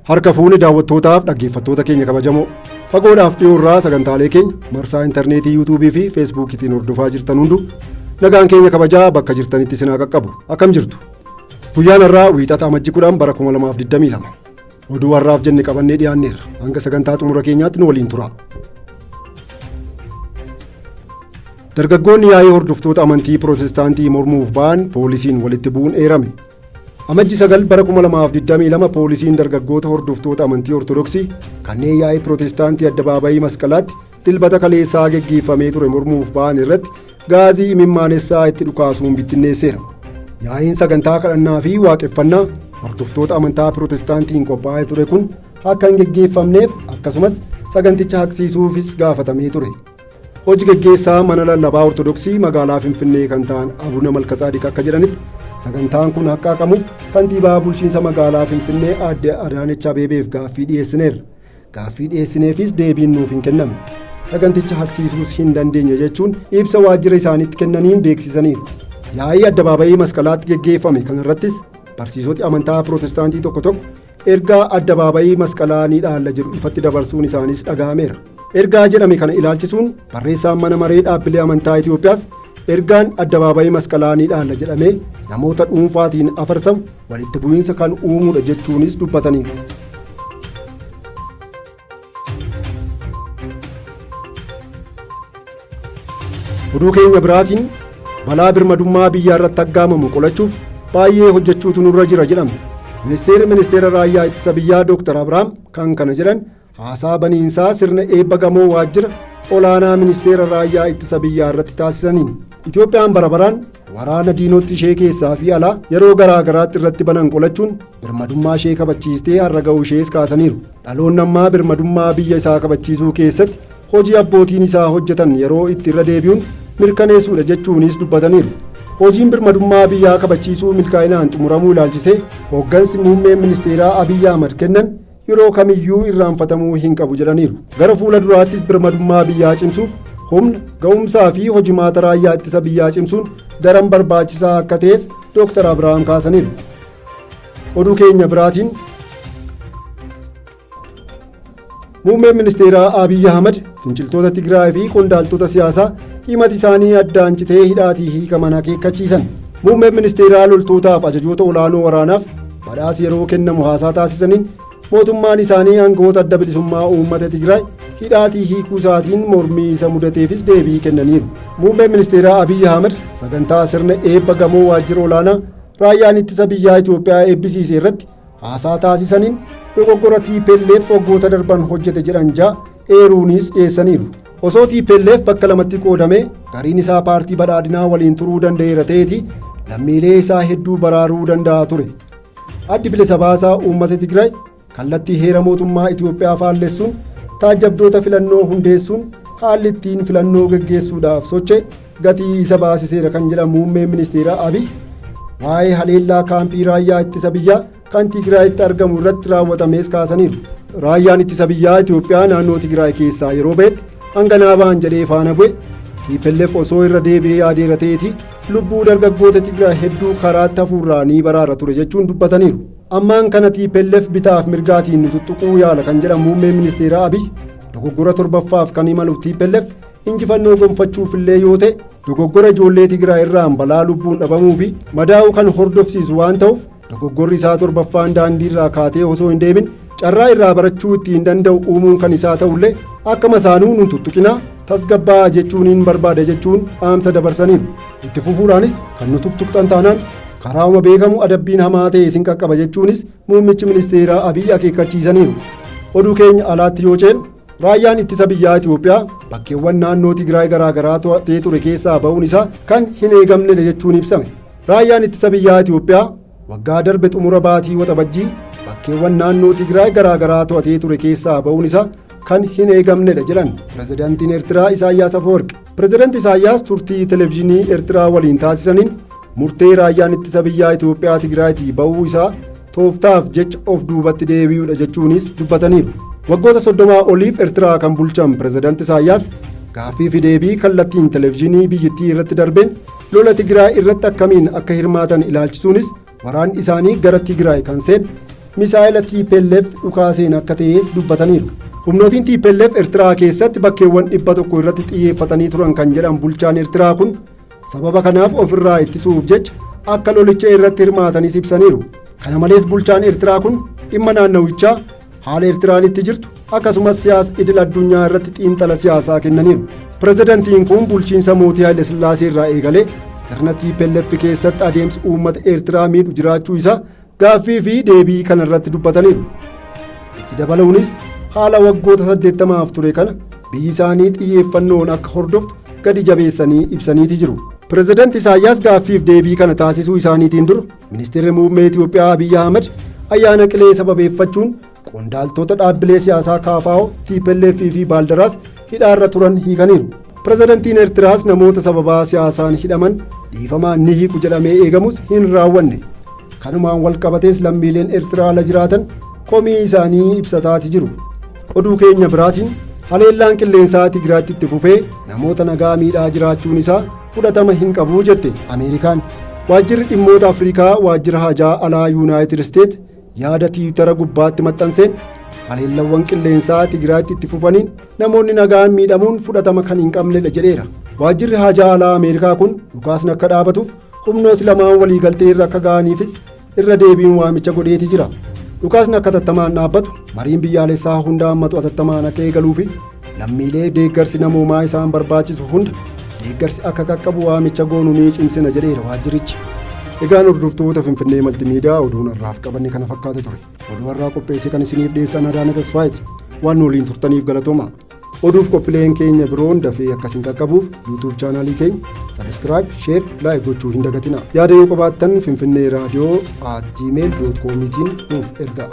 Harka fuuni daawwattootaaf dhaggeeffattoota keenya kabajamoo fagoodhaaf dhiyoorraa sagantaalee keenya marsaa intarneetii yuutuubii fi feesbuukiitiin hordofaa jirtan hundu nagaan keenya kabajaa bakka jirtanitti sinaa qaqqabu. Akkam jirtu? Guyyaan har'aa wiixata amajjii 10 bara 2022 oduu har'aaf jenne qabannee dhiyaanneerra. Hanga sagantaa xumura keenyaatti nu waliin tura. Dargaggoonni yaa'ii hordoftoota amantii Pirootestaantii mormuuf ba'an poolisiin walitti bu'uun eerame. Amajjii 9 bara 2022 poolisiin dargaggoota hordoftoota amantii Ortodoksii kanneen yaa'ii Pirootestaantii Addabaabayii Masqalaatti dilbata kaleessaa geggeeffamee ture mormuuf ba'an irratti gaazii imimaanessaa itti dhukaasuun bittinneesseera. Yaa'iin sagantaa kadhannaa fi waaqeffannaa hordoftoota amantaa Pirootestaantiin qophaa'ee ture kun akka hin geggeeffamneef akkasumas saganticha haqsiisuufis gaafatamee ture. Hojii geggeessaa mana lallabaa Ortodoksii magaalaa Finfinnee kan ta'an Abuna Malkasaadiq akka jedhanitti sagantaan kun akka haqamuuf kantiibaa bulchiinsa magaalaa Finfinnee aadde Adaanech Abeebeef gaaffii dhiyeessineerra. Gaaffii dhiyeessineefis deebiin nuuf hin kennamne. Saganticha haqsiisuus hin dandeenye jechuun ibsa waajjira isaaniitti kennaniin beeksisaniiru. Yaa'ii Addabaabayii Masqalaatti geggeeffame kanarrattis barsiisoti amantaa Pirootestaantii tokko ergaa Addabaabayii Masqalaa ni dhaalla jedhu ifatti dabarsuun isaanis dhaga'ameera. Ergaa jedhame kana ilaalchisuun barreessaan mana maree dhaabbilee amantaa Itoophiyaas ergaan Addabaabayii Masqalaa ni dhaalla jedhamee namoota dhuunfaatiin afarsamu walitti bu'iinsa kan uumuudha jechuunis dubbataniiru. Oduu keenya biraatiin balaa birmadummaa biyyaa irratti aggaamamu qolachuuf baay'ee hojjechuutu nurra jira jedhame. Ministeera raayyaa ittisa biyyaa Dr. Abrahaam kan kana jedhan haasaa baniinsaa sirna eebba gamoo waajjira olaanaa ministeera raayyaa ittisa biyyaa irratti taasisaniin Itoophiyaan bara baraan waraana diinota ishee keessaa fi alaa yeroo garaa garaatti irratti banan qolachuun birmadummaa ishee kabachiistee har'a ga'uu ishees kaasaniiru. Dhaloonni ammaa birmadummaa biyya isaa kabachiisuu keessatti hojii abbootiin isaa hojjetan yeroo itti irra deebi'uun mirkaneessuudha jechuunis dubbataniiru. Hojiin birmadummaa biyyaa kabachiisuu milkaa'inaan xumuramuu ilaalchisee hooggansi muummeen ministeeraa Abiyyi Ahmad kennan yeroo kamiyyuu irraanfatamuu hin qabu jedhaniiru. Gara fuula duraattis birmadummaa biyyaa cimsuuf humna, ga'umsaa fi hojimaata raayyaa ittisa biyyaa cimsuun daran barbaachisaa akka ta'es Dr. Abrahaam kaasaniiru. Oduu keenya biraatiin muummeen ministeeraa Abiyyi Ahmad finciltoota Tigraay fi qondaaltota siyaasaa himati isaanii addaan citee hidhaatii hiikaman akeekkachiisan. Muummeen ministeeraa loltootaaf ajajoota olaanoo waraanaaf badhaasi yeroo kennamu haasaa taasisaniin mootummaan isaanii aangawoota adda bilisummaa uummata Tigraay hidhaatii hiikuu isaatiin mormii isa mudateefis deebii kennaniiru. Muummeen ministeeraa Abiyyi Ahmad sagantaa sirna eebba gamoo waajjira olaanaa raayyaan ittisa biyyaa Itoophiyaa eebbisiise irratti haasaa taasisaniin dogoggora TPLF waggoota darban hojjete jedhan eeruunis dhiyeessaniiru. Osoo TPLF bakka lamatti qoodamee gariin isaa paartii badhaadhinaa waliin turuu danda'eera ta'eeti lammiilee isaa hedduu baraaruu danda'a ture. Addi bilisa baasaa uummata Tigraay kallattii heera mootummaa Itoophiyaa faallessuun taajjabdoota filannoo hundeessuun haalli ittiin filannoo geggeessuudhaaf soche gatii isa baasiseera kan jedhan muummeen ministeeraa Abiyyi waa'ee haleellaa kaampii raayyaa ittisa biyyaa kan Tigraayitti argamu irratti raawwatamees kaasaniiru. Raayyaan ittisa biyyaa Itoophiyaa naannoo Tigraay keessaa yeroo ba'etti hanganaa ba'an jedhee faana bu'e TPLF osoo irra deebi'ee yaadeera ta'eeti lubbuu dargaggoota Tigraay hedduu karaatti hafuurraa ni baraara ture jechuun dubbataniiru. Ammaan kana TPLF bitaaf mirgaatiin nu tuttuquu yaala kan jedhan muummeen ministeeraa Abiyyi dogoggora torbaffaaf kan imalu TPLF injifannoo gonfachuufillee yoo ta'e dogoggora ijoollee Tigraay irraan balaa lubbuun dhabamuu fi madaa'uu kan hordofsiisu waan ta'uuf dogoggorri isaa torbaffaan daandii irraa kaatee osoo hin deemin carraa irraa barachuu ittiin danda'u uumuun kan isaa ta'ullee akka masaanuu nun tuttuqinaa tasgabbaa jechuuniin barbaada jechuun dhaamsa dabarsaniiru. Itti fufuudhaanis kan nu tuttuqxan taanaan karaama beekamu adabbiin hamaa ta'e isin qaqqaba jechuunis muummichi ministeeraa Abiyyi akeekkachiisaniiru. Oduu keenya alaatti yoo ceenu raayyaan ittisa biyyaa Itoophiyaa bakkeewwan naannoo Tigraay garaa garaa to'atee ture keessaa ba'uun isaa kan hin eegamnedha jechuun ibsame. Raayyaan ittisa biyyaa Itoophiyaa waggaa darbe xumura baatii waxabajjii bakkeewwan naannoo Tigraay garaa garaa to'atee ture keessaa ba'uun isaa kan hin eegamnedha jedhan pirezidaantiin Eertiraa Isaayyaas Afeworqi. Pirezidaanti Isaayyaas turtii televezyiinii Eertiraa waliin taasisaniin murtee raayyaan ittisa biyyaa Itoophiyaa Tigraayitii ba'uu isaa tooftaaf jecha of duubatti deebi'uudha jechuunis dubbataniiru. Waggoota 30 oliif Eertiraa kan bulchan pirezidaanti Isaayyaas gaaffii fi deebii kallattiin televezyiinii biyyattii irratti darbeen lola Tigraay irratti akkamiin akka hirmaatan ilaalchisuunis waraan isaanii gara Tigraay kan seen misaa'ila TPLF dhukaaseen akka ta'es dubbataniiru. Humnootiin TPLF Eertiraa keessatti bakkeewwan 100 irratti xiyyeeffatanii turan kan jedhan bulchaan Eertiraa kun sababa kanaaf ofirraa ittisuuf jecha akka lolicha irratti hirmaatanis ibsaniiru. Kana malees bulchaan Eertiraa kun dhimma naannawichaa haala Eertiraan itti jirtu akkasumas siyaasa idil addunyaa irratti xiinxala siyaasaa kennaniiru. Pirezidantiin kun bulchiinsa mootii Haayile Sillaasee irraa eegalee sirna TPLF keessatti adeemsa uummata Eertiraa miidhu jiraachuu isaa gaaffii fi deebii kana irratti dubbataniiru. Itti dabaluunis haala waggoota 80 ture kana biyyi isaanii xiyyeeffannoon akka hordoftu gadi jabeessanii ibsaniiti jiru. Pirezidaanti Isaayyaas gaaffiif deebii kana taasisuu isaaniitiin dura ministeerri muummee Itoophiyaa Abiyyi Ahmed ayyaana qilee sababeeffachuun qondaaltota dhaabbilee siyaasaa KFO, TPLF fi Baaldaraas hidhaarra turan hiikaniiru. Pirezidaantiin Eertiraas namoota sababaa siyaasaan hidhaman dhiifamaan ni hiiku jedhamee eegamus hin raawwanne. Kanumaan wal qabatees lammiileen Eertiraa ala jiraatan komii isaanii ibsataati jiru. Oduu keenya biraatiin haleellaan qilleensaa Tigraaytti itti fufee namoota nagaa miidhaa jiraachuun isaa fudhatama hin qabu jette Ameerikaan. Waajjirri dhimmoota Afrikaa waajjira hajaa alaa Yuunaayitid Isteet yaada tiwitara gubbaatti maxxanseen haleellawwan qilleensaa Tigraaytti itti fufaniin namoonni nagaan miidhamuun fudhatama kan hin qabnedha jedheera. Waajjirri hajaa alaa Ameerikaa kun dhukaasni akka dhaabatuuf humnooti lamaan waliigaltee irra akka ga'aniifis irra deebiin waamicha godheeti jira. Dhukaasni akka tattamaan dhaabbatu mariin biyyaalessaa hunda hammatu atattamaan akka eegaluu fi lammiilee deeggarsi namoomaa isaan barbaachisu hunda deeggarsi akka qaqqabu waamicha goonuu ni cimsina jedheera waajjirichi. Egaan hordoftoota Finfinnee Maltiimiidiyaa oduun har'aaf qabanne kana fakkaate ture. Oduu har'aa qopheesse kan isiniif dhiyeessan Adaana Tasfaayiiti. Waan waliin turtaniif galatooma. Oduuf qophiileen keenya biroon dafee akkasiin qaqqabuuf YouTube chaanaalii keenya subscribe, share, like gochuu hin dagatina. Yaada yoo qabaattan finfinnee radio@gmail.com nuuf ergaa.